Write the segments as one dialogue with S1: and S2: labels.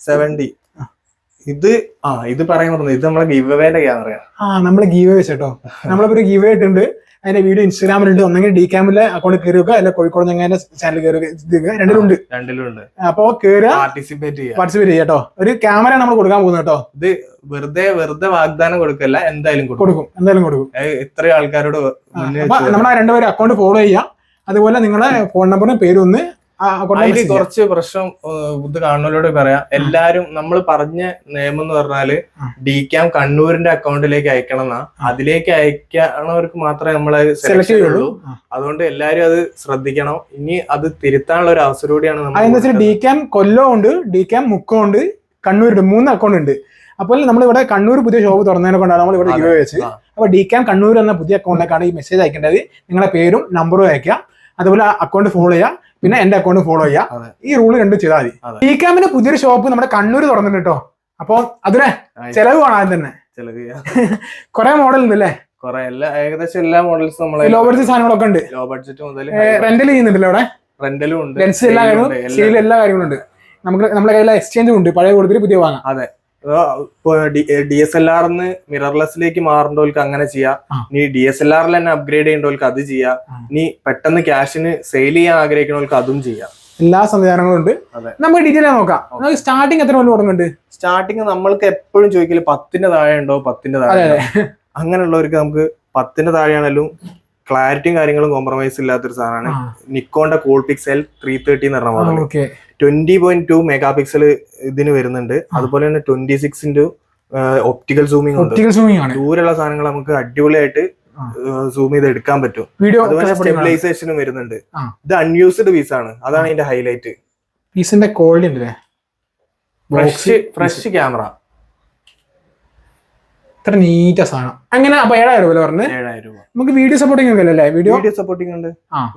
S1: 70. ഇത് പറയാൻ പറഞ്ഞു, ഇത് നമ്മളെ ഗിവ് അവേന്റെ ക്യാമറയാണ്.
S2: നമ്മള് ഗീവ് അവേ വെച്ചോ. നമ്മളിപ്പോ ഒരു ഗീവ് ആയിട്ടുണ്ട്. അതിന്റെ വീഡിയോ ഇൻസ്റ്റാഗ്രാമിലുണ്ട്. ഒന്നെങ്കിൽ ഡി ക്യാമിലെ അക്കൗണ്ട് കയറി വെക്കുക, അല്ല കോഴിക്കോട് ഞങ്ങളുടെ ചാനൽ കയറി രണ്ടിലുണ്ട്. അപ്പൊ കയറുക, പാർട്ടിസിപ്പേറ്റ് ചെയ്യുക കേട്ടോ. ഒരു ക്യാമറ നമ്മൾ കൊടുക്കാൻ പോകുന്നത് കേട്ടോ.
S1: ഇത് വെറുതെ വാഗ്ദാനം കൊടുക്കല്ല, എന്തായാലും
S2: കൊടുക്കും.
S1: ഇത്ര ആൾക്കാരോട്
S2: നമ്മളെ രണ്ടുപേരും അക്കൗണ്ട് ഫോളോ ചെയ്യാം. അതുപോലെ നിങ്ങളെ ഫോൺ നമ്പറും പേരും ഒന്ന്
S1: അതില് കുറച്ച് പ്രശ്നം ഇത് കാണുന്നവരോട് പറയാം. എല്ലാരും നമ്മൾ പറഞ്ഞ നിയമം എന്ന് പറഞ്ഞാല് DCAM കണ്ണൂരിന്റെ അക്കൗണ്ടിലേക്ക് അയക്കണം എന്നാ. അതിലേക്ക് അയക്കണവർക്ക് മാത്രമേ നമ്മള് സെലക്ട് ചെയ്യുള്ളൂ. അതുകൊണ്ട് എല്ലാരും അത് ശ്രദ്ധിക്കണം. ഇനി അത് തിരുത്താനുള്ള ഒരു അവസരം കൂടിയാണ്
S2: നമ്മൾ. DCAM കൊല്ലം ഉണ്ട്, DCAM മുക്കം ഉണ്ട്, കണ്ണൂരുണ്ട്. 3 അക്കൗണ്ട് ഉണ്ട്. അപ്പോൾ നമ്മളിവിടെ കണ്ണൂർ പുതിയ ഷോപ്പ് തുറന്നതിനെ കൊണ്ടാണ് നമ്മൾ ഇവിടെ ഗിവ് വെച്ച്. അപ്പൊ DCAM കണ്ണൂർ എന്ന പുതിയ അക്കൗണ്ടിലേക്കാണ് ഈ മെസ്സേജ് അയക്കേണ്ടത്. നിങ്ങളുടെ പേരും നമ്പറും അയക്കുക. അതുപോലെ അക്കൗണ്ട് ഫോളോ ചെയ്യുക, പിന്നെ എന്റെ അക്കൗണ്ട് ഫോളോ ചെയ്യാം. ഈ റൂള് രണ്ടും ചെയ്താൽ മതി. DCAMന്റെ പുതിയൊരു ഷോപ്പ് നമ്മുടെ കണ്ണൂർ തുറന്നിട്ടുണ്ട് കേട്ടോ. അപ്പൊ അതിനെ ചെലവ് കാണാൻ തന്നെ കുറെ മോഡൽ ഉണ്ട് അല്ലേ?
S1: ഏകദേശം എല്ലാ മോഡൽസും നമ്മളെ
S2: ലോ ബഡ്ജറ്റ് സാധനങ്ങളൊക്കെ ഉണ്ട്.
S1: ലോ ബഡ്ജറ്റ് മുതൽ
S2: റെന്റൽ ചെയ്യുന്നുണ്ടല്ലോ അവിടെ.
S1: റെന്റലും ഉണ്ട്,
S2: ലെൻസ് എല്ലാ കാര്യങ്ങളും, സെയിൽ എല്ലാ കാര്യങ്ങളും ഉണ്ട്. നമ്മുടെ കയ്യിൽ എക്സ്ചേഞ്ചും ഉണ്ട്. പഴയ കൊടുത്തിട്ട് പുതിയ വാങ്ങാം.
S1: അതെ. ഇപ്പൊ DSLR മിറർലെസ്സിലേക്ക് മാറേണ്ടവർക്ക് അങ്ങനെ ചെയ്യാം. ഇനി DSLR തന്നെ അപ്ഗ്രേഡ് ചെയ്യേണ്ടവർക്ക് അത് ചെയ്യാം. ഇനി പെട്ടെന്ന് ക്യാഷിന് സെയിൽ ചെയ്യാൻ ആഗ്രഹിക്കുന്നവർക്ക് അതും ചെയ്യാം.
S2: എല്ലാ സംവിധാനങ്ങളും ഉണ്ട്. നമുക്ക് ഡീറ്റെയിൽ നോക്കാം. സ്റ്റാർട്ടിങ് എത്ര മുതൽ തുടങ്ങുന്നുണ്ട്?
S1: സ്റ്റാർട്ടിങ് നമ്മൾക്ക് എപ്പോഴും ചോദിക്കല് 10ന്റെ താഴെ ഉണ്ടോ, 10ന്റെ താഴെ. അങ്ങനെയുള്ളവർക്ക് നമുക്ക് 10ന്റെ താഴെയാണെങ്കിലും ക്ലാരിറ്റിയും കാര്യങ്ങളും കോംപ്രമൈസ് ഇല്ലാത്തൊരു സാധനമാണ് നിക്കോന്റെ കൂൾപിക്സെൽ 330 എന്ന് പറഞ്ഞ മോഡൽ. 20.2 മെഗാ പിക്സൽ ഇതിന് വരുന്നുണ്ട്. അതുപോലെ തന്നെ 26 ഒപ്റ്റിക്കൽ സൂമിംഗ് ഉണ്ട്. ദൂരെയുള്ള സാധനങ്ങൾ നമുക്ക് അടിപൊളിയായിട്ട് സൂം ചെയ്ത് എടുക്കാൻ പറ്റും. അതുപോലെ സ്റ്റെബിലൈസേഷനും വരുന്നുണ്ട്. ഇത് അൺയൂസ്ഡ് പീസ് ആണ്, അതാണ് ഇതിന്റെ ഹൈലൈറ്റ്.
S2: പീസിന്റെ ക്വാളിറ്റി ഉണ്ടല്ലേ,
S1: ഫ്രഷ് ക്യാമറ,
S2: ഇത്ര നീറ്റ സാധനം. അങ്ങനെ അപ്പൊ 7,000 രൂപ പറഞ്ഞു.
S1: 7,000 രൂപ.
S2: നമുക്ക് വീഡിയോ സപ്പോർട്ടിംഗ് ഒക്കെ അല്ലേ? വീഡിയോ
S1: സപ്പോർട്ടിംഗ് ഉണ്ട്,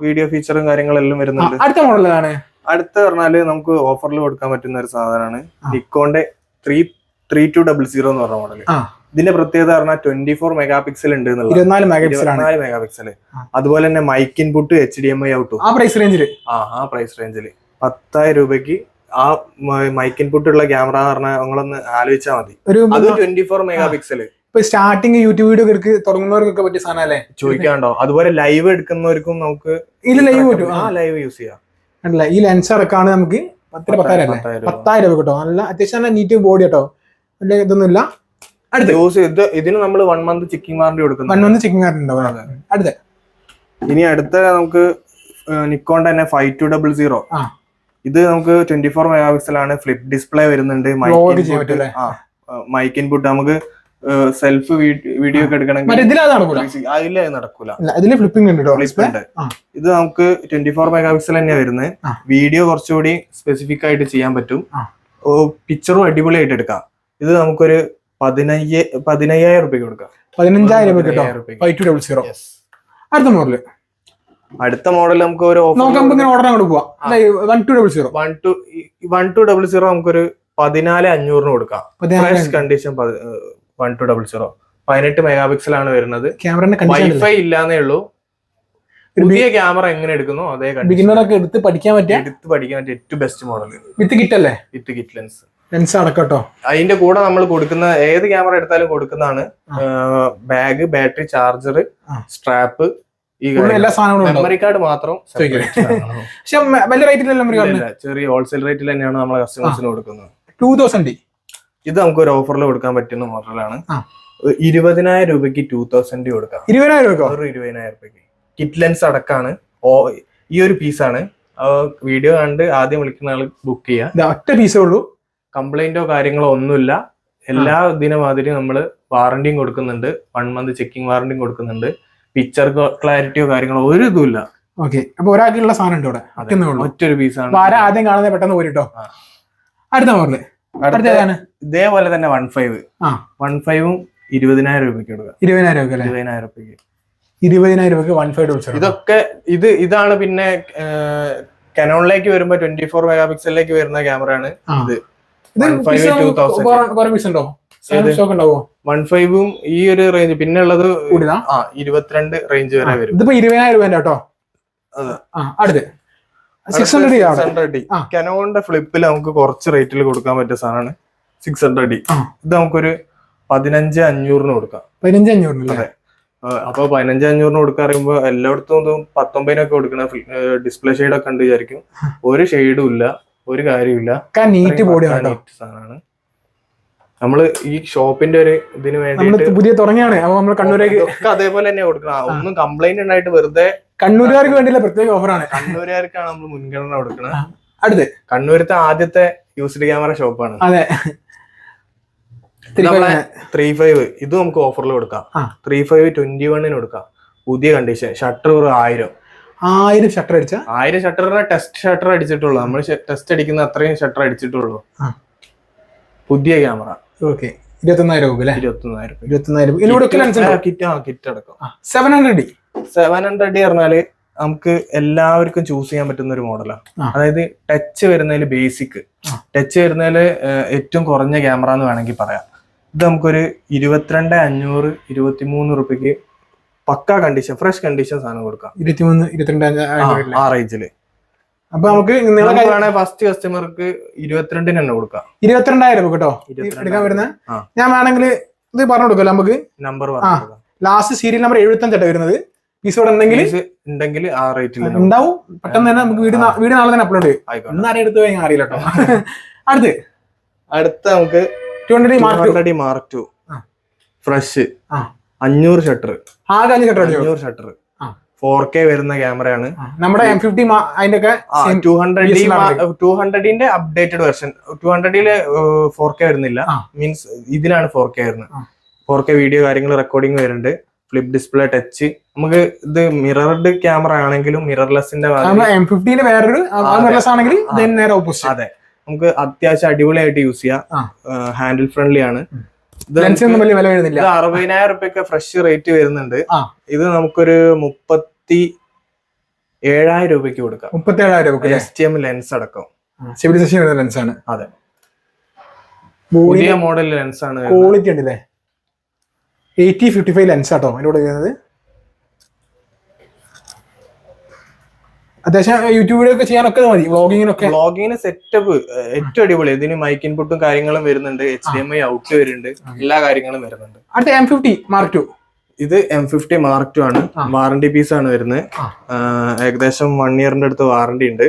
S1: വീഡിയോ ഫീച്ചറും കാര്യങ്ങളെല്ലാം വരുന്നുണ്ട്.
S2: അടുത്ത മോഡലാണ്.
S1: അടുത്ത പറഞ്ഞാല് നമുക്ക് ഓഫറിൽ കൊടുക്കാൻ പറ്റുന്ന ഒരു സാധനമാണ് നിക്കോന്റെ 3200 എന്ന് പറഞ്ഞ മോഡല്. ഇതിന്റെ പ്രത്യേകത പറഞ്ഞാൽ 24 മെഗാ പിക്സൽ ഉണ്ട്,
S2: 24
S1: മെഗാ പിക്സൽ. അതുപോലെ തന്നെ മൈക്ക് ഇൻപുട്ട് HDMI ഔട്ടും
S2: ആ പ്രൈസ് റേഞ്ചില്
S1: 10,000 രൂപയ്ക്ക് ആ മൈക്ക് ഇൻപുട്ട് ഉള്ള ക്യാമറ പറഞ്ഞാൽ നിങ്ങളൊന്ന് ആലോചിച്ചാൽ മതി. അത് 24 മെഗാ പിക്സല്.
S2: ഇപ്പൊ സ്റ്റാർട്ടിങ് യൂട്യൂബ് വീഡിയോ തുടങ്ങുന്നവർക്കൊക്കെ പറ്റിയ സാധനം അല്ലേ?
S1: ചോദിക്കാണ്ടോ. അതുപോലെ ലൈവ് എടുക്കുന്നവർക്കും നമുക്ക്
S2: ഇത് ലൈവ് പറ്റും,
S1: ലൈവ് യൂസ് ചെയ്യാം.
S2: ഈ ലെൻസ് അടക്കാണ് നമുക്ക് 10,000 രൂപ കേട്ടോ. നല്ല അത്യാവശ്യം നല്ല നീറ്റ് ബോഡി കേട്ടോ, വലിയ ഇതൊന്നുമില്ല.
S1: ഇതിന് നമ്മൾ 1 മന്ത് ചെക്കിംഗ് വാറന്റി കൊടുക്കുന്നു.
S2: 1 മന്ത് ചെക്കിംഗ് വാറന്റി ഉണ്ടാവും.
S1: അടുത്ത നമുക്ക് നിക്കോൺ തന്നെ 5200. ഇത് നമുക്ക് 24 മെഗാ പിക്സൽ ആണ്. ഫ്ലിപ്പ് ഡിസ്പ്ലേ വരുന്നുണ്ട്. മൈക്ക് ഇൻപുട്ട് നമുക്ക് സെൽഫ് വീഡിയോ ഒക്കെ എടുക്കണമെങ്കിൽ നടക്കൂല. ഇത് നമുക്ക് 24 മെഗാ പിക്സൽ തന്നെയാണ് വരുന്നത്. വീഡിയോ കുറച്ചുകൂടി സ്പെസിഫിക് ആയിട്ട് ചെയ്യാൻ പറ്റും. പിക്ചറും അടിപൊളിയായിട്ട് എടുക്കാം. ഇത് നമുക്കൊരു 15,000 രൂപയ്ക്ക് കൊടുക്കാം.
S2: 15,000 അടുത്ത
S1: മോഡൽ നമുക്ക് ഒരു 1200 നമുക്കൊരു 14,500 കൊടുക്കാം. ഫ്രഷ് കണ്ടീഷൻ 1200 18 മെഗാ പിക്സൽ ആണ് വരുന്നത്. വൈഫൈ ഇല്ലാന്നേ ഉള്ളൂ. പുതിയ ക്യാമറ എങ്ങനെ എടുക്കുന്നു അതേ
S2: എടുത്ത് പഠിക്കാൻ പറ്റിയ
S1: ഏറ്റവും ബെസ്റ്റ് മോഡൽ
S2: വിത്ത് കിറ്റ് അല്ലേ?
S1: വിത്ത് കിറ്റ്
S2: ലെൻസ് അടക്കട്ടോ.
S1: അതിന്റെ കൂടെ നമ്മൾ കൊടുക്കുന്ന ഏത് ക്യാമറ എടുത്താലും കൊടുക്കുന്നതാണ് ബാഗ്, ബാറ്ററി, ചാർജർ, സ്ട്രാപ്പ്,
S2: എല്ലാ സാധനങ്ങളും.
S1: മെമ്മറി കാർഡ് മാത്രം
S2: വലിയ റേറ്റിൽ
S1: ചെറിയ ഹോൾസെയിൽ റേറ്റിൽ തന്നെയാണ് നമ്മളെ കസ്റ്റമേഴ്സിന് കൊടുക്കുന്നത്.
S2: 2000.
S1: ഇത് നമുക്ക് ഒരു ഓഫറിൽ കൊടുക്കാൻ പറ്റുന്ന മോഡലാണ്. 20,000 രൂപയ്ക്ക് 2000 കൊടുക്കാം.
S2: 20,000 രൂപ?
S1: 20,000 രൂപയ്ക്ക് കിറ്റ് ലെൻസ് അടക്കാണ്. ഈ ഒരു പീസാണ്. വീഡിയോ കണ്ട് ആദ്യം വിളിക്കുന്ന ആൾ ബുക്ക് ചെയ്യാം.
S2: ഒറ്റ പീസേ ഉള്ളൂ.
S1: കംപ്ലൈന്റോ കാര്യങ്ങളോ ഒന്നുമില്ല. എല്ലാ ദിനമാതിരി നമ്മൾ വാറണ്ടിയും കൊടുക്കുന്നുണ്ട്. 1 മന്ത് ചെക്കിംഗ് വാറണ്ടിയും കൊടുക്കുന്നുണ്ട്. പിക്ചർ ക്ലാരിറ്റിയോ കാര്യങ്ങളോ ഒരു ഇതുമില്ല.
S2: ഓക്കെ, അപ്പൊ ഒരാൾക്കുള്ള സാധനം ഉണ്ട് ഇവിടെ.
S1: ഒറ്റൊരു പീസാണ്.
S2: ആദ്യം കാണുന്നത് പെട്ടെന്ന് പോരിട്ടോ. അടുത്ത മോഡല്
S1: ഇതേപോലെ തന്നെ 15 20,000 രൂപയ്ക്ക് കൊടുക്കാം.
S2: 20,000 രൂപയ്ക്ക് 15.
S1: ഇതൊക്കെ ഇതാണ്. പിന്നെ കനോണിലേക്ക് വരുമ്പോ 24 മെഗാ പിക്സലിലേക്ക് വരുന്ന ക്യാമറയാണ് ഇത്. 15ഉം ഈ ഒരു റേഞ്ച്. പിന്നെ ഉള്ളത് 22 റേഞ്ച് വരെ വരും.
S2: ഇതിപ്പോ 20,000 രൂപ കേട്ടോ.
S1: 600D കനോണിന്റെ ഫ്ലിപ്പിൽ നമുക്ക് കുറച്ച് റേറ്റിൽ കൊടുക്കാൻ പറ്റിയ സാധനമാണ് 600D. ഇത് നമുക്കൊരു 15,500 കൊടുക്കാം.
S2: 15,500.
S1: അതെ. അപ്പൊ 15,500 കൊടുക്കാറുമ്പോ എല്ലായിടത്തും 19 കൊടുക്കണ ഡിസ്പ്ലേ ഷെയ്ഡ് ഒക്കെ ഉണ്ട് വിചാരിക്കും. ഒരു ഷെയ്ഡും ഇല്ല, ഒരു കാര്യമില്ല.
S2: നീറ്റ്
S1: സാധനമാണ്. നമ്മള് ഈ ഷോപ്പിന്റെ ഒരു ഇതിന് വേണ്ടി
S2: പുതിയ തുടങ്ങിയാണ്. അപ്പൊ നമ്മൾ കണ്ണൂരേക്ക്
S1: അതേപോലെ തന്നെ കൊടുക്കണം. ഒന്നും കംപ്ലൈന്റ് ഉണ്ടായിട്ട് വെറുതെ
S2: കണ്ണൂരുകാർക്ക് വേണ്ടിയുള്ള പ്രത്യേക ഓഫറാണ്.
S1: കണ്ണൂരുകാർക്കാണ് നമ്മൾ മുൻഗണന കൊടുക്കുന്നത്.
S2: അടുത്ത്
S1: കണ്ണൂരത്തെ ആദ്യത്തെ യൂസ്ഡ് ക്യാമറ ഷോപ്പാണ്.
S2: അതെ.
S1: 35 ഇത് നമുക്ക് ഓഫറിൽ കൊടുക്കാം. 35 21 കൊടുക്കാം. പുതിയ കണ്ടീഷൻ. ഷട്ടർ 1000
S2: ഷട്ടർ അടിച്ച
S1: 1000 ഷട്ടറിനെ ടെസ്റ്റ് ഷട്ടർ അടിച്ചിട്ടുള്ളൂ. നമ്മൾ ടെസ്റ്റ് അടിക്കുന്ന അത്രയും ഷട്ടർ അടിച്ചിട്ടുള്ളൂ. പുതിയ ക്യാമറ.
S2: ഓക്കെ. 21,000 രൂപ.
S1: 21,000 കിറ്റ് അടക്കം.
S2: 700D
S1: പറഞ്ഞാല് നമുക്ക് എല്ലാവർക്കും ചൂസ് ചെയ്യാൻ പറ്റുന്ന ഒരു മോഡലാണ്. അതായത് ടച്ച് വരുന്നതിൽ ബേസിക്, ടച്ച് വരുന്നതിൽ ഏറ്റവും കുറഞ്ഞ ക്യാമറ എന്ന് വേണമെങ്കിൽ പറയാം. ഇത് നമുക്കൊരു 22,500 23 രൂപയ്ക്ക് പക്കാ കണ്ടീഷൻ, ഫ്രഷ് കണ്ടീഷൻ സാധനം കൊടുക്കാം.
S2: 22
S1: ആ റേഞ്ചില്.
S2: അപ്പൊ നമുക്ക്
S1: ഫസ്റ്റ് കസ്റ്റമർക്ക് 22 തന്നെ കൊടുക്കാം.
S2: 22,000 രൂപ കേട്ടോ എടുക്കാൻ വരുന്ന. ഞാൻ വേണമെങ്കിൽ ഇത് പറഞ്ഞു കൊടുക്കല്ലോ നമുക്ക്.
S1: നമ്പർ
S2: ലാസ്റ്റ് സീരിയൽ നമ്പർ 75 വരുന്നത്. പീസോടെ
S1: ഉണ്ടെങ്കിൽ ആ റേറ്റിൽ
S2: ഉണ്ടാവും. പെട്ടെന്ന് തന്നെ നമുക്ക് വീട് നാളെ തന്നെ അപ്ലോഡ് ചെയ്യും. ഇന്നാരെ എടുത്ത് പോയി അറിയില്ല കേട്ടോ.
S1: അടുത്ത നമുക്ക് 200D Mark II fresh 500 shutter. 500 shutter 4K വരുന്ന ക്യാമറയാണ്.
S2: നമ്മുടെ M50 അതിന്റെ
S1: 200ന്റെ അപ്ഡേറ്റഡ് വെർഷൻ. 200ല് 4K വരുന്നില്ല. മീൻസ് ഇതിലാണ് 4K വരുന്നത്. 4K വീഡിയോ കാര്യങ്ങൾ റെക്കോർഡിംഗ് വരുന്നുണ്ട്. Flip display touch. നമുക്ക് ഇത് മിറർഡ് ക്യാമറ ആണെങ്കിലും മിറർലെസിന്റെ അതെ നമുക്ക് അത്യാവശ്യം അടിപൊളിയായിട്ട് യൂസ് ചെയ്യാം. ഹാൻഡിൽ ഫ്രണ്ട്ലി ആണ്. 60,000 രൂപയൊക്കെ ഫ്രഷ് റേറ്റ് വരുന്നുണ്ട്. ഇത് നമുക്കൊരു 37,000 രൂപയ്ക്ക് കൊടുക്കാം.
S2: 37,000 രൂപ
S1: STM ലെൻസ് അടക്കം.
S2: ലെൻസ് ആണ്.
S1: അതെ, പുതിയ മോഡൽ ലെൻസ് ആണ്.
S2: ക്വാളിറ്റി ഉണ്ടല്ലേ. 80-55 ലെൻസ് ആട്ടോ അതിലൂടെ ചെയ്യുന്നത്. അത്യാവശ്യം യൂട്യൂബ് വീഡിയോ ഒക്കെ ചെയ്യാനൊക്കെ മതി.
S1: വ്ളോഗിങ്ങിന് സെറ്റപ്പ് ഏറ്റവും അടിപൊളി. ഇതിന് മൈക്ക് ഇൻപുട്ടും കാര്യങ്ങളും വരുന്നുണ്ട്. HDMI ഔട്ട് വരുന്നുണ്ട്. എല്ലാ കാര്യങ്ങളും വരുന്നുണ്ട്.
S2: അടുത്ത M50 Mark II.
S1: ഇത് M50 Mark II ആണ്. വാറണ്ടി പീസ് ആണ് വരുന്നത്. ഏകദേശം 1 ഇയറിന്റെ അടുത്ത് വാറണ്ടി ഉണ്ട്.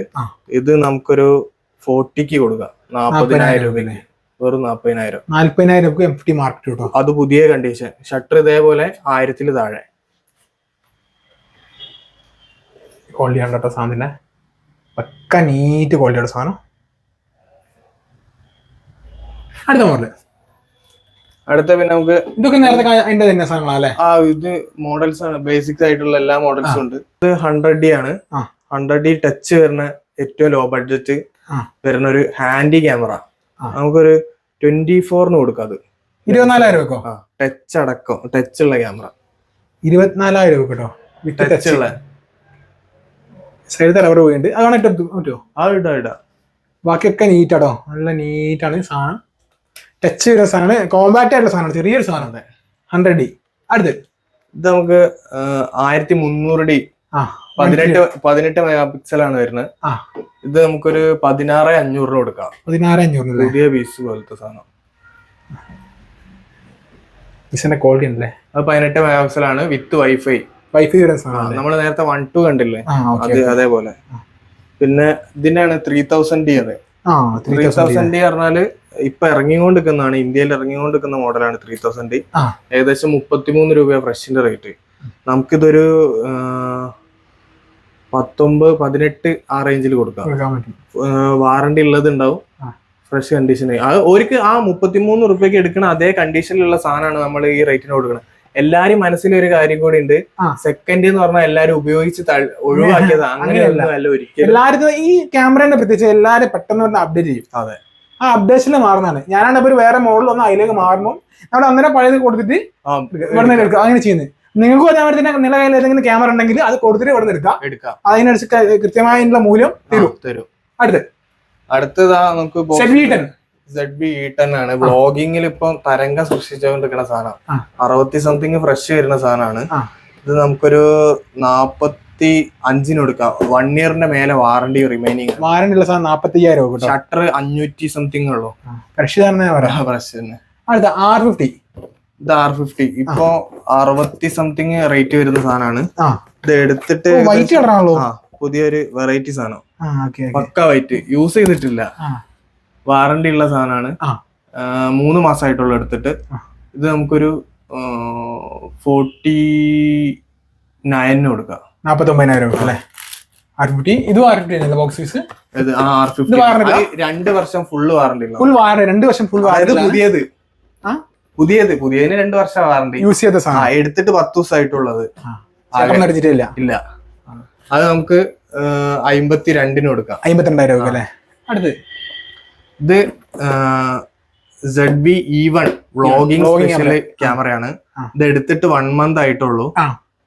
S1: ഇത് നമുക്കൊരു 40ക്ക് കൊടുക്കാം. 40,000 രൂപയ്ക്ക്. വെറും
S2: 40,000 രൂപ M50 Mark II.
S1: അത് പുതിയ കണ്ടീഷൻ. ഷട്ടർ ഇതേപോലെ 1000 താഴെ.
S2: ക്വാളിറ്റി ആണ് കേട്ടോ സാധനത്തിന്റെ. പക്ക നീറ്റ് ക്വാളിറ്റിയുടെ സാധനം. അടുത്ത മോഡല്.
S1: അടുത്ത പിന്നെ നമുക്ക്
S2: ഇതൊക്കെ നേരത്തെ അതിന്റെ തന്നെ സാധനങ്ങളല്ലേ?
S1: ഇത് മോഡൽസ് ആണ്. ബേസിക്സ് ആയിട്ടുള്ള എല്ലാ മോഡൽസും ഉണ്ട്. ഇത് 100D ആണ്. 100D ടച്ച് വരുന്ന ഏറ്റവും ലോ ബഡ്ജറ്റ് വരുന്ന ഒരു ഹാൻഡി ക്യാമറ. നമുക്കൊരു 24 കൊടുക്കാം. അത്
S2: 24,000 രൂപ.
S1: ടച്ച് അടക്കം, ടച്ച് ഉള്ള ക്യാമറ
S2: 24,000 രൂപ കേട്ടോ.
S1: ടച്ച് ഉള്ള
S2: സൈഡ് തലവറ പോയിട്ടുണ്ട്. അതാണ് ഏറ്റവും പറ്റുമോ?
S1: ഇടാം.
S2: ബാക്കിയൊക്കെ നീറ്റാട്ടോ. നല്ല നീറ്റാണ് സാധനം. ടച്ച് വരുന്ന സാധനമാണ്. കോമ്പാക്ട് ആയിട്ടുള്ള സാധനമാണ്. ചെറിയൊരു സാധനം. 100D. അടുത്ത്
S1: ഇത് നമുക്ക് 1300D 18 മെഗാ പിക്സൽ ആണ് വരുന്നത്. ഇത് നമുക്കൊരു 16,500 കൊടുക്കാം.
S2: 16,500
S1: പുതിയ പീസ് പോലത്തെ സാധനം.
S2: പീസിന്റെ ക്വാളിറ്റി ഉണ്ടല്ലേ.
S1: അത് 18 മെഗാ പിക്സൽ ആണ് വിത്ത് വൈഫൈ. നമ്മൾ നേരത്തെ 1-2 കണ്ടില്ലേ, അത് അതേപോലെ. പിന്നെ ഇതിനാണ് 3000D. അതെ, 3000D പറഞ്ഞാല് ഇപ്പൊ ഇറങ്ങിക്കൊണ്ടിരിക്കുന്നതാണ്. ഇന്ത്യയിൽ ഇറങ്ങിക്കൊണ്ടിരിക്കുന്ന മോഡലാണ് 3000D. ഏകദേശം 33 രൂപ ഫ്രഷിന്റെ റേറ്റ്. നമുക്കിതൊരു 19-18 ആ റേഞ്ചിൽ കൊടുക്കാം. വാറണ്ടി ഉള്ളത് ഉണ്ടാവും. Fresh condition. അത് ഒരിക്കൽ ആ 33 രൂപയ്ക്ക് എടുക്കുന്ന അതേ കണ്ടീഷനിലുള്ള സാധനമാണ് നമ്മൾ ഈ റേറ്റിന് കൊടുക്കുന്നത്. എല്ലാരും മനസ്സിലൊരു കാര്യം കൂടി ഉണ്ട്. സെക്കൻഡ് എന്ന് പറഞ്ഞാൽ എല്ലാരും ഉപയോഗിച്ച് ഒഴിവാക്കിയതാണ്. അങ്ങനെയൊന്നും ഒരിക്കലും.
S2: എല്ലാരും ഈ ക്യാമറേനെ പ്രത്യേകിച്ച് എല്ലാരും പെട്ടെന്ന് അപ്ഡേറ്റ് ചെയ്യും.
S1: അതെ,
S2: ആ അപ്ഡേഷനിൽ മാറുന്നതാണ്. ഞാനാണ് ഇപ്പൊ വേറെ മോഡൽ വന്ന് അതിലേക്ക് മാറുമ്പോൾ നമ്മൾ അന്നേരം പഴയത് കൊടുത്തിട്ട് ഇവിടെ നിന്ന് എടുക്കുക. അങ്ങനെ ചെയ്യുന്നത്. നിങ്ങൾക്കും അതേപോലെ തന്നെ നില കയ്യിൽ ഏതെങ്കിലും ക്യാമറ ഉണ്ടെങ്കിൽ അത് കൊടുത്തിട്ട് ഇവിടെ നിന്ന് എടുക്കാം. അതിനനുസരിച്ച് കൃത്യമായിട്ടുള്ള മൂല്യം തരും.
S1: അടുത്തതാ നമുക്ക് ZV-E10 ആണ്. വ്ളോഗിങ്ങിൽ ഇപ്പം തരംഗം സൃഷ്ടിച്ചുകൊണ്ടിരിക്കുന്ന സാധനം. 60 സംതിങ് ഫ്രഷ് വരുന്ന സാധനമാണ്. ഇത് നമുക്കൊരു 45 കൊടുക്കാം. 1 ഇയറിന്റെ മേലെ വാറണ്ടി റിമൈനിങ്.
S2: വാറണ്ടി ഉള്ള സാധനം 45,000 രൂപ.
S1: ഷട്ടർ 500 സംതിങ് ഉള്ളൂ.
S2: ഫ്രഷ് തന്നെ പറയാം. അടുത്ത R50.
S1: ഇത് R50 ഇപ്പൊ 60 സംതിങ് റേറ്റ് വരുന്ന സാധനമാണ്. ഇത് എടുത്തിട്ട്
S2: വൈറ്റ് കളറാണല്ലോ.
S1: പുതിയൊരു വെറൈറ്റി സാധനം. പക്ക വൈറ്റ്, യൂസ് ചെയ്തിട്ടില്ല, വാറണ്ടി ഉള്ള സാധനമാണ്. 3 മാസമായിട്ടുള്ള എടുത്തിട്ട്. ഇത് നമുക്കൊരു 49 കൊടുക്കാം.
S2: 49,000 രൂപ അല്ലേ? R50. ഇത് R50 ബോക്സ് പീസ്.
S1: ഇത് R50 2 വർഷം ഫുള്ള് വാറണ്ടി.
S2: ഫുൾ വാറണ്ടി 2 വർഷം ഫുൾ വാറണ്ടി.
S1: പുതിയതിന് 2 വർഷം വാറണ്ടി.
S2: യൂസ് ചെയ്ത സാധനം
S1: എടുത്തിട്ട് 10 ദിവസമായിട്ടുള്ളത്
S2: ഇല്ല.
S1: അത് നമുക്ക് 52 കൊടുക്കാം.
S2: 52,000 രൂപ അല്ലേ? അടുത്ത്
S1: ഇത് ZV E1 വ്ളോഗിംഗ് സ്പെഷ്യൽ ക്യാമറയാണ്. ഇത് എടുത്തിട്ട് 1 മന്ത് ആയിട്ടുള്ളൂ.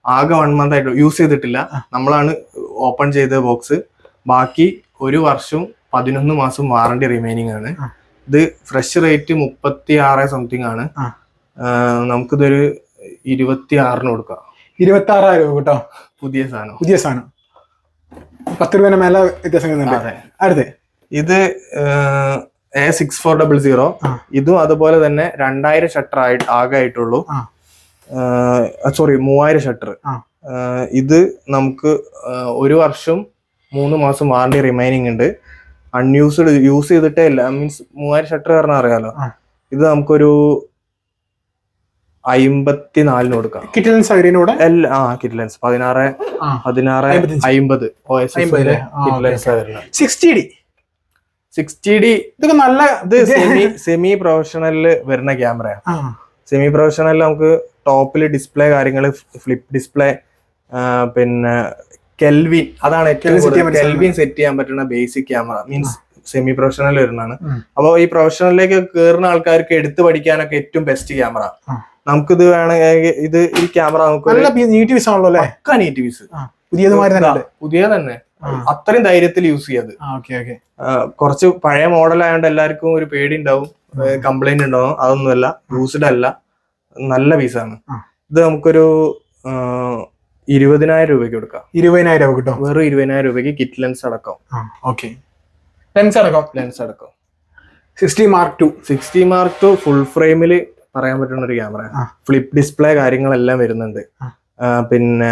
S1: ആകെ 1 മന്ത് ആയിട്ടുള്ളൂ, യൂസ് ചെയ്തിട്ടില്ല. നമ്മളാണ് ഓപ്പൺ ചെയ്ത ബോക്സ്. ബാക്കി 1 വർഷവും 11 മാസം വാറണ്ടി റിമൈനിങ് ആണ്. ഇത് ഫ്രഷ് റേറ്റ് 36 സംതിങ് ആണ്. നമുക്കിതൊരു 26 കൊടുക്കാം.
S2: 26,000 രൂപ കേട്ടോ.
S1: പുതിയ സാധനം
S2: 10 രൂപ മേലെ വ്യത്യാസം. അടുത്ത് ഇത്
S1: A6400. ഇതും അതുപോലെ തന്നെ 2000 ഷട്ടർ ആകെ ആയിട്ടുള്ളൂ. Sorry 3000 shutter. ഇത് നമുക്ക് 1 വർഷം 3 മാസം വാറണ്ടി റിമൈനിങ് ഉണ്ട്. അൺയൂസ്ഡ്, യൂസ് ചെയ്തിട്ടേ ഇല്ല. മീൻസ് 3000 ഷട്ടർ പറഞ്ഞാൽ അറിയാലോ. ഇത് നമുക്കൊരു 54 കൊടുക്കാം.
S2: Kit lens
S1: kit lens 1650 OS kit lens. 60D
S2: ഇതൊക്കെ നല്ല.
S1: ഇത് സെമി പ്രൊഫഷണലില് വരുന്ന ക്യാമറയാണ്. സെമി പ്രൊഫഷണലിൽ നമുക്ക് ടോപ്പില് ഡിസ്പ്ലേ കാര്യങ്ങള്, ഫ്ലിപ്പ് ഡിസ്പ്ലേ, പിന്നെ കെൽവിൻ, അതാണ് ഏറ്റവും കെൽവിൻ സെറ്റ് ചെയ്യാൻ പറ്റുന്ന basic camera. Means semi professional വരുന്നതാണ്. അപ്പോൾ ഈ പ്രൊഫഷണലിലേക്ക് കയറുന്ന ആൾക്കാർക്ക് എടുത്തു പഠിക്കാനൊക്കെ ഏറ്റവും ബെസ്റ്റ് ക്യാമറ. നമുക്കിത് വേണമെങ്കിൽ ഈ ക്യാമറ നമുക്ക്
S2: നീറ്റ് പീസ് ആണല്ലോ അല്ലേ?
S1: നീറ്റ് പീസ്, പുതിയ തന്നെ അത്രയും ധൈര്യത്തിൽ യൂസ് ചെയ്യാത്. കുറച്ച് പഴയ മോഡൽ ആയതുകൊണ്ട് എല്ലാവർക്കും ഒരു പേടി ഉണ്ടാവും, കംപ്ലൈന്റ് ഉണ്ടാവും. അതൊന്നുമല്ല, യൂസ്ഡ് അല്ല, നല്ല പീസാണ്. ഇത് നമുക്കൊരു 20,000 രൂപയ്ക്ക് കൊടുക്കാം.
S2: 20,000 രൂപ കിട്ടും.
S1: വെറും 20,000 രൂപയ്ക്ക് കിറ്റ് ലെൻസ് അടക്കം. ലെൻസ് അടക്കം
S2: 60 Mark II
S1: ഫുൾ ഫ്രെയിമില് പറയാൻ പറ്റുന്ന ഒരു ക്യാമറ. ഫ്ലിപ്പ് ഡിസ്പ്ലേ കാര്യങ്ങളെല്ലാം വരുന്നുണ്ട്. പിന്നെ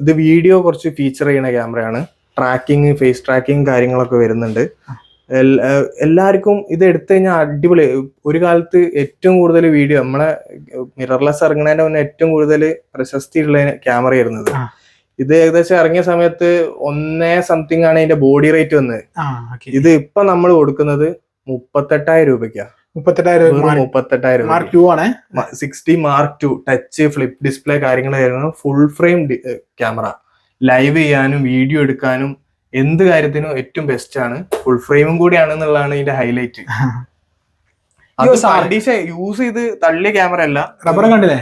S1: ഇത് വീഡിയോ കുറച്ച് ഫീച്ചർ ചെയ്യുന്ന ക്യാമറയാണ്. ട്രാക്കിങ്, ഫേസ് ട്രാക്കിങ് കാര്യങ്ങളൊക്കെ വരുന്നുണ്ട്. എല്ലാവർക്കും ഇത് എടുത്തു കഴിഞ്ഞാൽ അടിപൊളി. ഒരു കാലത്ത് ഏറ്റവും കൂടുതൽ വീഡിയോ നമ്മളെ മിറർലെസ് ഇറങ്ങുന്നതിന്റെ മുന്നേ ഏറ്റവും കൂടുതൽ പ്രശസ്തി ഉള്ള ക്യാമറ ആയിരുന്നത്. ഇത് ഏകദേശം ഇറങ്ങിയ സമയത്ത് 1 സംതിങ് ആണ് ഇതിന്റെ ബോഡി റേറ്റ് വന്നത്. ഇത് ഇപ്പൊ നമ്മൾ കൊടുക്കുന്നത് 38,000 രൂപയ്ക്കാണ്.
S2: 38,000
S1: 60 Mark II touch flip display കാര്യങ്ങൾ ഫുൾ ഫ്രെയിം ക്യാമറ. ലൈവ് ചെയ്യാനും വീഡിയോ എടുക്കാനും എന്ത് കാര്യത്തിനും ഏറ്റവും ബെസ്റ്റ് ആണ്. ഫുൾ ഫ്രെയിമും കൂടിയാണെന്നുള്ളതാണ് ഇതിന്റെ ഹൈലൈറ്റ്. യൂസ് ചെയ്ത് തള്ളിയ ക്യാമറ അല്ല,
S2: റബ്ബർ കണ്ടില്ലേ,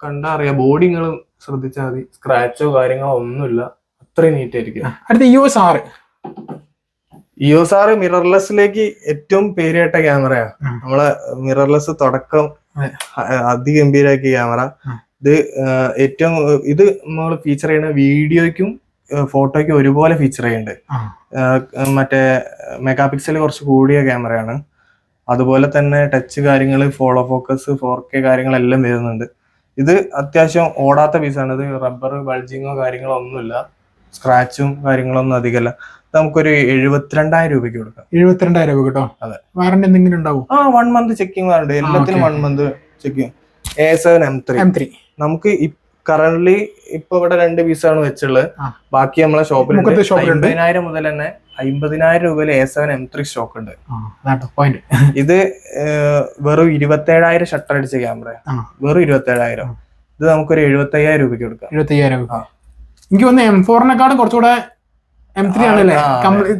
S1: കണ്ടാ അറിയാം. ബോഡി നിങ്ങൾ ശ്രദ്ധിച്ചാൽ മതി, സ്ക്രാച്ചോ കാര്യങ്ങളോ ഒന്നുമില്ല, അത്രയും നീറ്റ് ആയിരിക്കും.
S2: അടുത്ത
S1: EOS R മിറർലെസ്സിലേക്ക് ഏറ്റവും പേരുകേട്ട ക്യാമറയാണ്. നമ്മളെ മിറർലെസ് തുടക്കം അതിഗംഭീരാക്കിയ ക്യാമറ. ഇത് ഏറ്റവും ഇത് നമ്മൾ ഫീച്ചർ ചെയ്യുന്ന വീഡിയോയ്ക്കും ഫോട്ടോയ്ക്കും ഒരുപോലെ ഫീച്ചർ ചെയ്യുന്നുണ്ട്. മറ്റേ മെഗാ പിക്സൽ കുറച്ച് കൂടിയ ക്യാമറയാണ്. അതുപോലെ തന്നെ ടച്ച് കാര്യങ്ങൾ, ഫോളോ ഫോക്കസ്, 4K കാര്യങ്ങളെല്ലാം വരുന്നുണ്ട്. ഇത് അത്യാവശ്യം ഓടാത്ത പീസാണ്. ഇത് റബ്ബർ ബൾജിങ്ങോ കാര്യങ്ങളോ ഒന്നുമില്ല, സ്ക്രാച്ചും കാര്യങ്ങളൊന്നും അധികമല്ല. നമുക്കൊരു 72,000 രൂപയ്ക്ക് കൊടുക്കാം.
S2: 72,000 രൂപ കിട്ടോ?
S1: അതെ.
S2: വാറണ്ടി എന്തെങ്കിലും ഉണ്ടാവും?
S1: 1 മന്ത് ചെക്കിംഗ് വാറണ്ടി, എല്ലാത്തിനും 1 മന്ത് ചെക്കിംഗ്. A7 M3 നമുക്ക് കറന്റ്ലി ഇപ്പൊ ഇവിടെ 2 പീസാണ് വെച്ചുള്ളത്. ബാക്കി നമ്മളെ ഷോപ്പിൽ 50,000 മുതൽ തന്നെ 50,000 രൂപയിൽ A7 M3 സ്റ്റോക്ക് ഉണ്ട്. ഇത് വെറും 27,000 ഷട്ടർ അടിച്ച ക്യാമറ, വെറും 27,000. ഇത് നമുക്കൊരു 75,000 രൂപയ്ക്ക് കൊടുക്കാം.
S2: 75,000. എനിക്ക് തോന്നുന്നു M4-നെക്കാളും കുറച്ചുകൂടെ M3 ആണല്ലേ?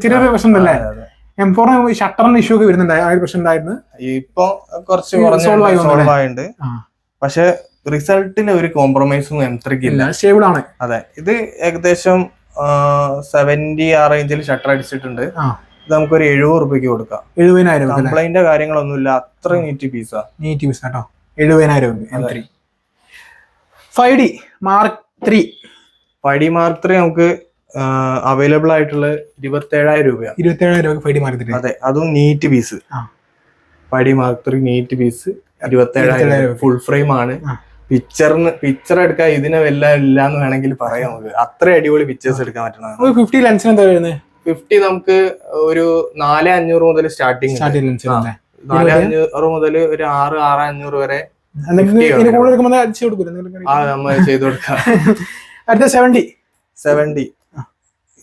S2: ചെറിയൊരു പ്രശ്നം ഉണ്ടല്ലേ? M4 ഷട്ടറിന് ഇഷ്യൂ ഒക്കെ വരുന്നുണ്ട്, ആ ഒരു പ്രശ്നം ഉണ്ടായിരുന്നു.
S1: ഇപ്പൊ കുറച്ച് സോൾവ് ആയിട്ടുണ്ട്. പക്ഷെ റിസൾട്ടിന് ഒരു കോംപ്രമൈസും M3 ഇല്ല,
S2: സ്റ്റേബിൾ ആണ്.
S1: അതെ. ഇത് ഏകദേശം 70 ആ റേഞ്ചിൽ ഷട്ടർ അടിച്ചിട്ടുണ്ട്. ഇത് നമുക്കൊരു 70 രൂപയ്ക്ക് കൊടുക്കാം.
S2: 70,000.
S1: കംപ്ലൈന്റ് കാര്യങ്ങളൊന്നുമില്ല, അത്ര നീറ്റ് പീസാ.
S2: നീറ്റ് പീസ് കേട്ടോ. 70,000 M3. 5D Mark III
S1: five D mark 3 നമുക്ക് അവൈലബിൾ ആയിട്ടുള്ള 27,000 രൂപയാണ്.
S2: 27,000 രൂപ ഫൈവ് ഡി മാർക്ക്.
S1: അതെ, അതും neat piece. Five D mark 3 neat piece 27,000 full frame ആണ്. പിക്ചർ എടുക്കാൻ ഇതിനെ വല്ല ഇല്ലാന്ന് വേണമെങ്കിൽ പറയാം. നമുക്ക് അത്ര അടിപൊളി പിക്ചേഴ്സ് എടുക്കാൻ പറ്റണം.
S2: 50 ലെൻസിന് എന്താ വരുന്നത്?
S1: 50 നമുക്ക് ഒരു 4,500 മുതൽ സ്റ്റാർട്ടിങ്. 4,500 മുതൽ ഒരു 6,500 വരെ നമ്മൾ ചെയ്തു കൊടുക്കാം.
S2: അടുത്ത 70.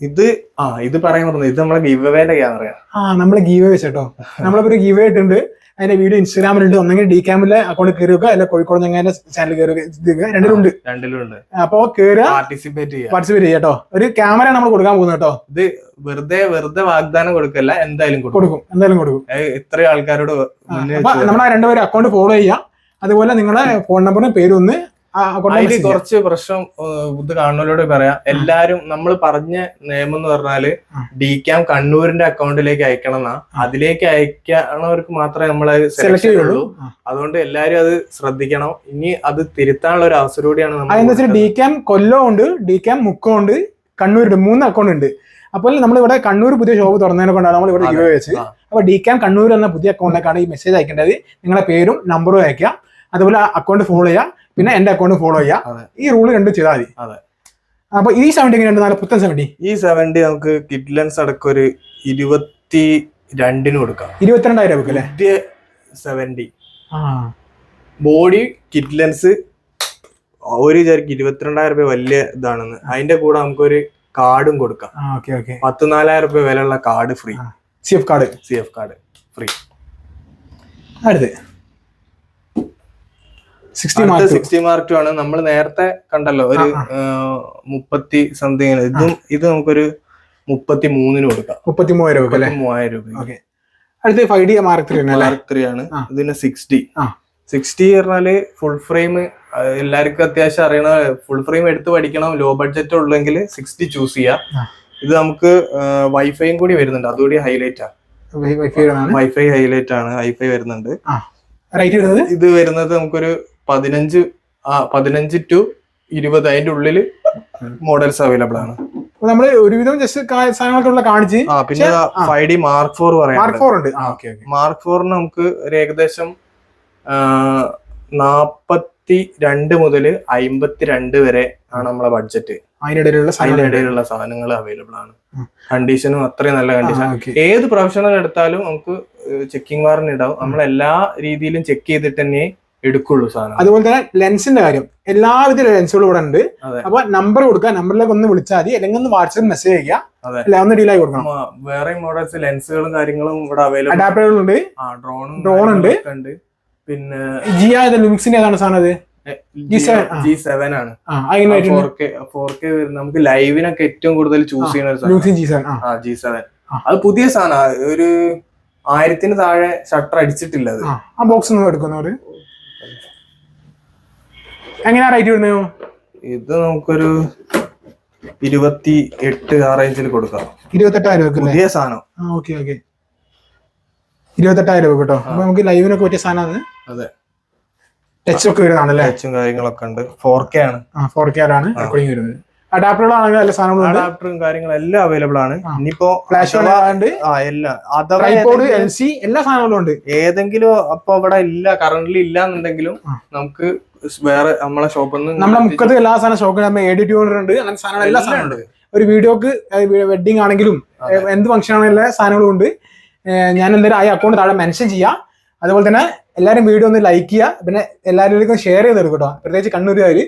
S1: ഇത് പറയാൻ പറഞ്ഞു. ഇത് നമ്മളെ ഗിവ് അവേന്റെ ക്യാമറയാണ്.
S2: നമ്മള് ഗീവ് അവേ വെച്ചോ. നമ്മളിപ്പോ ഒരു ഗീവ് ഇട്ടുണ്ട്. അതിന്റെ വീഡിയോ ഇൻസ്റ്റാഗ്രാമിലുണ്ട്. ഒന്നെങ്കിൽ ഡി ക്യാമിലെ അക്കൗണ്ട് കയറി വെക്കുക, അല്ല കോഴിക്കോട് ഞങ്ങളുടെ ചാനൽ കയറി രണ്ടിലുണ്ട്. അപ്പൊ
S1: പാർട്ടിസിപ്പേറ്റ്
S2: ചെയ്യാം കേട്ടോ. ഒരു ക്യാമറ നമ്മൾ കൊടുക്കാൻ പോകുന്നത് കേട്ടോ.
S1: ഇത് വെറുതെ വാഗ്ദാനം കൊടുക്കല്ല, എന്തായാലും കൊടുക്കും. ഇത്ര ആൾക്കാരോട്
S2: നമ്മളെ രണ്ടുപേരും അക്കൗണ്ട് ഫോളോ ചെയ്യാം. അതുപോലെ നിങ്ങളുടെ ഫോൺ നമ്പറും പേരും ഒന്ന്
S1: അതില് കുറച്ച് പ്രശ്നം ഇത് കാണുന്നവരോട് പറയാം. എല്ലാരും നമ്മൾ പറഞ്ഞ നിയമം എന്ന് പറഞ്ഞാല് DCAM കണ്ണൂരിന്റെ അക്കൗണ്ടിലേക്ക് അയക്കണം എന്നാ. അതിലേക്ക് അയക്കണവർക്ക് മാത്രമേ നമ്മൾ സെലക്ട് ചെയ്യുള്ളൂ. അതുകൊണ്ട് എല്ലാരും അത് ശ്രദ്ധിക്കണം. ഇനി അത് തിരുത്താനുള്ള ഒരു അവസരം കൂടിയാണ്.
S2: DCAM കൊല്ലം ഉണ്ട്, DCAM മുക്കം ഉണ്ട്, കണ്ണൂരുണ്ട്. 3 അക്കൗണ്ട് ഉണ്ട്. അപ്പോൾ നമ്മളിവിടെ കണ്ണൂർ പുതിയ ഷോപ്പ് തുറന്നതിനെ കൊണ്ടാണ് നമ്മൾ ഇവിടെ ഗിവ് വെച്ച്. അപ്പൊ DCAM കണ്ണൂർ എന്ന പുതിയ അക്കൗണ്ടിലേക്കാണ് ഈ മെസ്സേജ് അയക്കേണ്ടത്. നിങ്ങളുടെ പേരും നമ്പറും അയക്കാം. അതുപോലെ അക്കൗണ്ട് ഫോളോ ചെയ്യാം. പിന്നെ എന്റെ അക്കൗണ്ട് ഫോളോ ചെയ്യാം. ഈ റൂള് രണ്ടും ചെയ്താൽ മതി. അപ്പൊ ഈ 70 എങ്ങനെയുണ്ട്? പുത്തൻ 70.
S1: ഈ 70 നമുക്ക് കിറ്റ് ലെൻസ് അടക്കം ഒരു 22 കൊടുക്കാം.
S2: 22,000 രൂപ അല്ലേ?
S1: 70 ബോഡി കിറ്റ് ലെൻസ് ഒരു 22,000 രൂപ വലിയ ഇതാണെന്ന്. അതിന്റെ കൂടെ നമുക്കൊരു കാർഡും കൊടുക്കാം. 14,000 രൂപ വിലയുള്ള card free.
S2: CF
S1: card free.
S2: അടുത്ത്
S1: 60 മാർക്ക് 2 ആണ്. നമ്മൾ നേരത്തെ കണ്ടല്ലോ ഒരു 30 സംതിങ്. ഇത് നമുക്കൊരു 33 കൊടുക്കാം.
S2: 33,000 രൂപ. അടുത്ത് 5D മാർക്ക് 3
S1: ആണ്. ഇതിന് 60 പറഞ്ഞാല് ഫുൾ ഫ്രെയിം. എല്ലാവർക്കും അത്യാവശ്യം അറിയണ ഫുൾ ഫ്രെയിം എടുത്ത് പഠിക്കണം, ലോ ബഡ്ജറ്റ് ഉള്ളെങ്കിൽ 60 ചൂസ് ചെയ്യാം. ഇത് നമുക്ക് വൈഫൈയും കൂടി വരുന്നുണ്ട്. അതുകൂടി ഹൈലൈറ്റ് ആണ്. വൈഫൈ ഹൈലൈറ്റ് ആണ്. വൈഫൈ വരുന്നുണ്ട്. ഇത് വരുന്നത് നമുക്കൊരു 15 to 20 അതിന്റെ ഉള്ളില് മോഡൽസ് അവൈലബിൾ ആണ്.
S2: നമ്മള് ഒരുവിധം ജസ്റ്റ് സാധനങ്ങളൊക്കെ കാണിച്ച്.
S1: പിന്നെ 5D Mark 4 പറയാം.
S2: മാർക്ക്
S1: 4 നമുക്ക് ഒരു ഏകദേശം 42 മുതൽ 52 വരെ ആണ് നമ്മളെ ബഡ്ജറ്റ്. അതിനിടയിലുള്ള സാധനങ്ങൾ അവൈലബിൾ ആണ്. കണ്ടീഷനും അത്രയും നല്ല കണ്ടീഷൻ. ഏത് പ്രൊഫഷണൽ എടുത്താലും നമുക്ക് ചെക്കിംഗ് വാറന്റ് ഉണ്ടാവും. നമ്മൾ എല്ലാ രീതിയിലും ചെക്ക് ചെയ്തിട്ട് തന്നെ എടുക്കുള്ളൂ സാധനം.
S2: അതുപോലെ തന്നെ ലെൻസിന്റെ കാര്യം, എല്ലാവിധ ലെൻസുകളും ഇവിടെ ഉണ്ട്. അപ്പൊ നമ്പർ കൊടുക്കുക, നമ്പറിലേക്ക് ഒന്ന് വിളിച്ചാൽ മതി, അല്ലെങ്കിൽ ഒന്ന് വാട്സ്ആപ്പ് മെസ്സേജ് ചെയ്യുക, ഒന്ന് ഡീലായി കൊടുക്കണം.
S1: വേറെ മോഡൽസ് ലെൻസുകളും കാര്യങ്ങളും ഇവിടെ അവൈലബിൾ.
S2: അഡാപ്റ്ററുകൾ ഉണ്ട്, ഡ്രോൺ ഉണ്ട്. പിന്നെ ജിയ ലുമിക്സിന്റെ ഏതാണ് സാധനം? അത്
S1: G7 ആണ്. 4K നമുക്ക് ലൈവിനൊക്കെ ഏറ്റവും കൂടുതൽ ചൂസ് ചെയ്യുന്ന ഒരു സാധനം G7. അത് പുതിയ സാധനം. ഒരു 1000 താഴെ ഷട്ടർ അടിച്ചിട്ടില്ല. അത്
S2: ആ ബോക്സ് ഒന്നും എടുക്കുന്നവര് എങ്ങനെയാ റേറ്റ് വരുന്നത്?
S1: ഇത് നമുക്കൊരു 28 ആ റേഞ്ചിൽ കൊടുക്കാം.
S2: 28,000 രൂപ
S1: പുതിയ സാധനം.
S2: 28,000 രൂപ കേട്ടോ. അപ്പൊ നമുക്ക് ലൈവിനൊക്കെ പറ്റിയ സാധനം.
S1: അതെ,
S2: ടച്ച് ഒക്കെ വരുന്നതാണല്ലേ?
S1: ടച്ചും കാര്യങ്ങളൊക്കെ ഉണ്ട്. 4K ആണ്.
S2: 4K ആണ് റെക്കോർഡിംഗ് വരുന്നത്. അഡാപ്റ്ററുകളാണെങ്കിൽ എല്ലാ സാധനങ്ങളും
S1: അഡാപ്റ്ററും കാര്യങ്ങളും എല്ലാം അവൈലബിൾ ആണ്. ഇനിയിപ്പോ
S2: ഫ്ലാഷ് LC എല്ലാ സാധനങ്ങളും ഉണ്ട്.
S1: ഏതെങ്കിലും അപ്പൊ ഇവിടെ ഇല്ല, കറന്റ്ലി ഇല്ല എന്നുണ്ടെങ്കിലും നമുക്ക് വേറെ നമ്മളെ ഷോപ്പിൽ നിന്ന്
S2: നമ്മുടെ മുക്കത്ത് എല്ലാ സാധനം ഷോപ്പിൽ എഡിറ്റ് ഉണ്ട്. അങ്ങനെ സാധനം എല്ലാ സാധനം ഉണ്ട്. ഒരു വീഡിയോക്ക് വെഡിങ് ആണെങ്കിലും എന്ത് ഫംഗ്ഷൻ ആണെങ്കിലും എല്ലാ സാധനങ്ങളും ഉണ്ട്. ഞാൻ എന്തായാലും ആ അക്കൗണ്ട് താഴെ മെൻഷൻ ചെയ്യാം. അതുപോലെ തന്നെ എല്ലാവരും വീഡിയോ ഒന്ന് ലൈക്ക് ചെയ്യുക. പിന്നെ എല്ലാവരിലേക്കും ഷെയർ ചെയ്ത് എടുക്കും കേട്ടോ. പ്രത്യേകിച്ച് കണ്ണൂരുകാർ